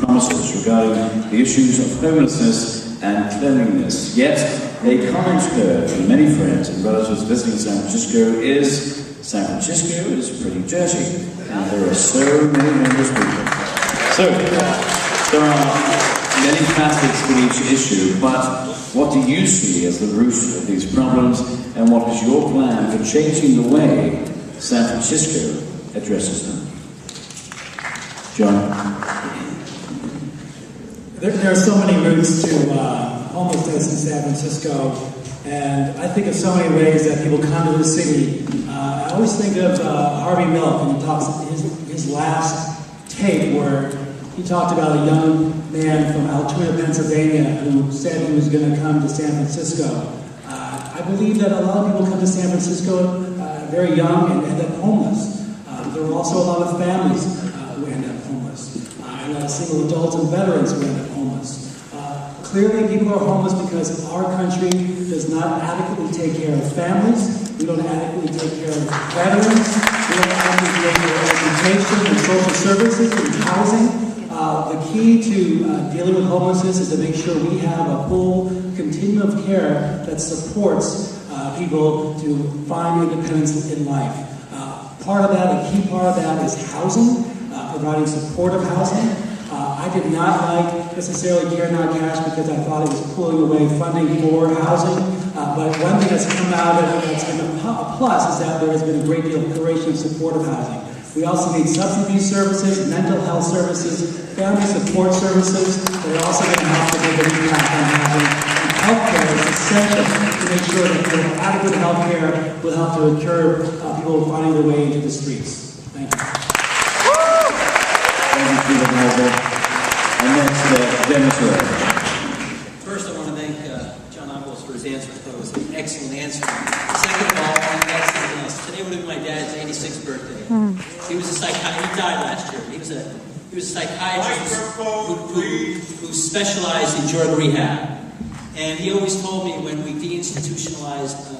promises regarding the issues of homelessness and cleanliness. Yet, a comment heard from many friends and relatives visiting San Francisco is, San Francisco is pretty dirty, and there are so many homeless people. So, there are many facets to each issue, but what do you see as the root of these problems, and what is your plan for changing the way San Francisco addresses them? Joan? There are so many roots to homelessness in San Francisco, and I think of so many ways that people come to the city. I always think of Harvey Milk, and he talks his last tape where he talked about a young man from Altoona, Pennsylvania, who said he was going to come to San Francisco. I believe that a lot of people come to San Francisco very young and end up homeless. There are also a lot of families who end up homeless, and a lot of single adults and veterans who end up homeless. Clearly, people are homeless because our country does not adequately take care of families. We don't adequately take care of veterans. We don't adequately take care of education and social services and housing. The key to dealing with homelessness is to make sure we have a full continuum of care that supports people to find independence in life. Part of that, a key part of that, is housing, providing supportive housing. I did not like necessarily Care Not Cash because I thought it was pulling away funding for housing. But one thing that's come out of it that's been a plus is that there has been a great deal of creation of supportive housing. We also need substance abuse services, mental health services, family support services that are also going to have to make an impact on housing. And healthcare is essential to make sure that adequate healthcare will help to curb people finding their way into the streets. Thank you. Thank you, Peter. And next, Dennis Ray. First, I want to thank John Avalos for his answer. I thought it was an excellent answer. Second of all, I want to add something else. Today would have been my dad's 86th birthday. He was a psychiatrist. He died last year. He was a psychiatrist who specialized in drug rehab. And he always told me when we deinstitutionalized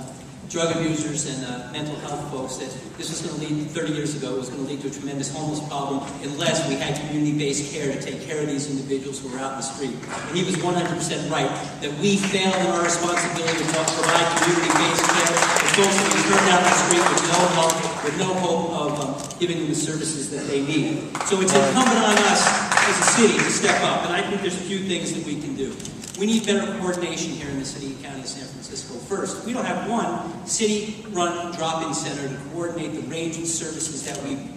drug abusers and mental health folks that this was going to lead, 30 years ago, it was going to lead to a tremendous homeless problem unless we had community-based care to take care of these individuals who were out in the street. And he was 100% right, that we failed in our responsibility to provide community-based care to folks that we turned out in the street with no help, with no hope of giving them the services that they need. So it's incumbent on us as a city to step up, and I think there's a few things that we can do. We need better coordination here in the city and county of San Francisco. First, we don't have one city-run drop-in center to coordinate the range of services that we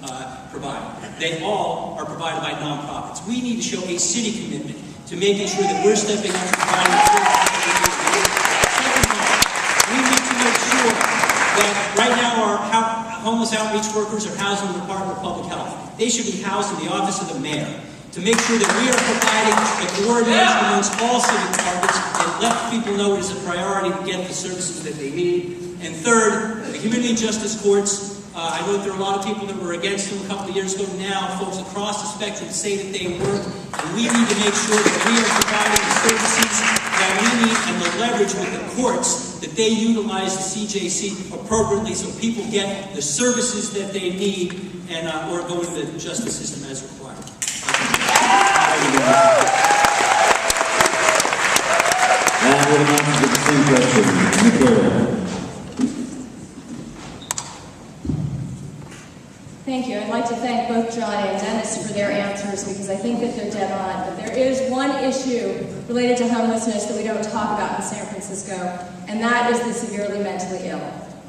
provide. They all are provided by nonprofits. We need to show a city commitment to making sure that we're stepping up and providing the services that we need. Second, we need to make sure that right now our homeless outreach workers are housed in the Department of Public Health. They should be housed in the office of the mayor, to make sure that we are providing the coordination amongst all city departments and let people know it is a priority to get the services that they need. And third, the community justice courts. I know that there are a lot of people that were against them a couple of years ago. Now, folks across the spectrum say that they work, and we need to make sure that we are providing the services that we need and the leverage with the courts that they utilize the CJC appropriately so people get the services that they need and or go into the justice system as required. And we're about to get the same question, Michela. Thank you. I'd like to thank both John and Dennis for their answers because I think that they're dead on. But there is one issue related to homelessness that we don't talk about in San Francisco, and that is the severely mentally ill.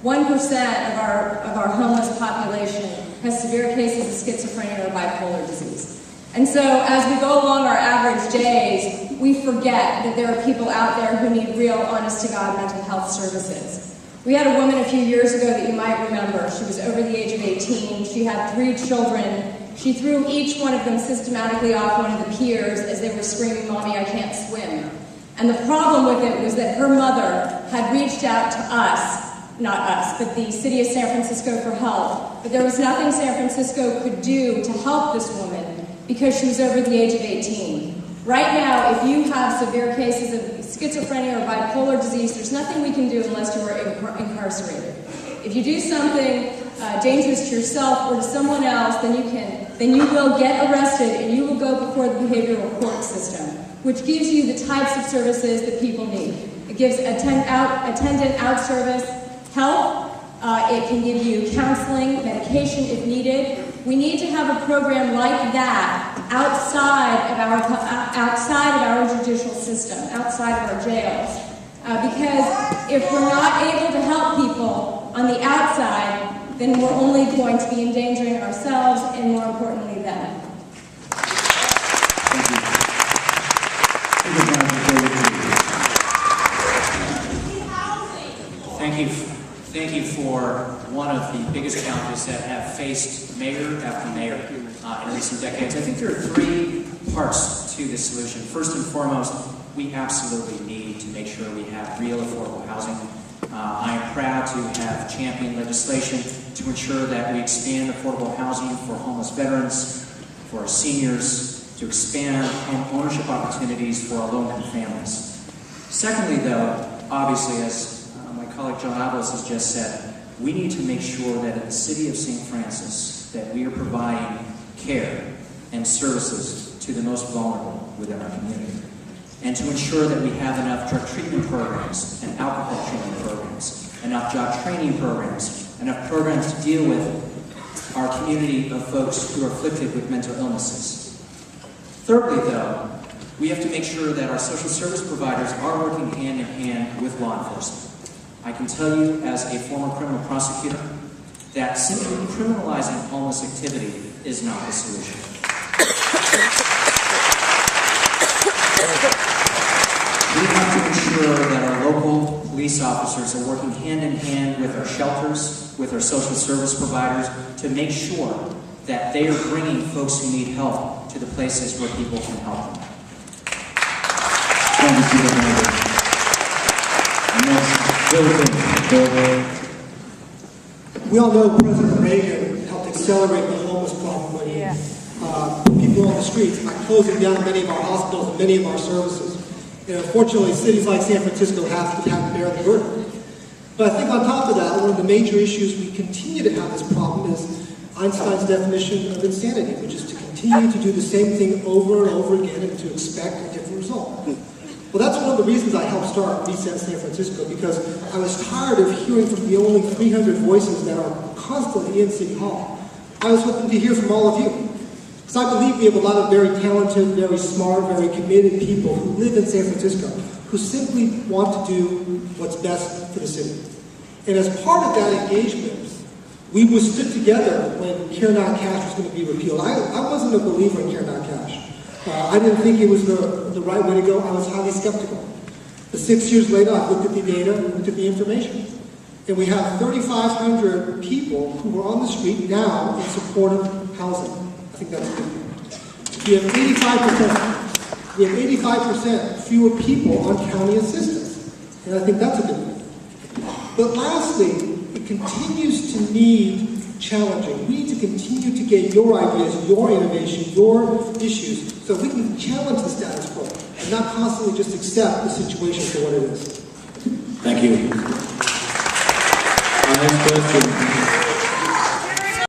1% of our homeless population has severe cases of schizophrenia or bipolar disease. And so as we go along our average days, we forget that there are people out there who need real, honest-to-God mental health services. We had a woman a few years ago that you might remember. She was over the age of 18. She had 3 children. She threw each one of them systematically off one of the piers as they were screaming, "Mommy, I can't swim." And the problem with it was that her mother had reached out to us, not us, but the city of San Francisco for help. But there was nothing San Francisco could do to help this woman because she was over the age of 18. Right now, if you have severe cases of schizophrenia or bipolar disease, there's nothing we can do unless you are incarcerated. If you do something dangerous to yourself or to someone else, then you can then you will get arrested and you will go before the behavioral court system, which gives you the types of services that people need. It gives attendant out service, help. It can give you counseling, medication if needed. We need to have a program like that outside of our judicial system, outside of our jails. Because if we're not able to help people on the outside, then we're only going to be endangering ourselves and, more importantly, them. Thank you for one of the biggest challenges that have faced mayor after mayor in recent decades. I think there are three parts to this solution. First and foremost, we absolutely need to make sure we have real affordable housing. I am proud to have championed legislation to ensure that we expand affordable housing for homeless veterans, for our seniors, to expand home ownership opportunities for our low-income families. Secondly, though, obviously, as my colleague Joan Avalos has just said, we need to make sure that in the city of St. Francis that we are providing care and services to the most vulnerable within our community. And to ensure that we have enough drug treatment programs and alcohol treatment programs, enough job training programs, enough programs to deal with our community of folks who are afflicted with mental illnesses. Thirdly, though, we have to make sure that our social service providers are working hand in hand with law enforcement. I can tell you as a former criminal prosecutor that simply criminalizing homeless activity is not the solution. We have to ensure that our local police officers are working hand in hand with our shelters, with our social service providers, to make sure that they are bringing folks who need help to the places where people can help them. We all know President Reagan helped accelerate the homeless problem when people on the streets by closing down many of our hospitals and many of our services. And unfortunately, cities like San Francisco have to bear the burden. But I think on top of that, one of the major issues we continue to have this problem is Einstein's definition of insanity, which is to continue to do the same thing over and over again and to expect a different result. Well, that's one of the reasons I helped start Reset San Francisco, because I was tired of hearing from the only 300 voices that are constantly in City Hall. I was hoping to hear from all of you. Because I believe we have a lot of very talented, very smart, very committed people who live in San Francisco, who simply want to do what's best for the city. And as part of that engagement, we were stood together when Care Not Cash was going to be repealed. I wasn't a believer in Care Not Cash. I didn't think it was the right way to go. I was highly skeptical. But 6 years later, I looked at the data, looked at the information. And we have 3,500 people who are on the street now in supportive housing. I think that's good. We have 85% fewer people on county assistance. And I think that's a good thing. But lastly, it continues to need challenging. We need to continue to get your ideas, your innovation, your issues, so we can challenge the status quo and not constantly just accept the situation for what it is. Thank you. Our next question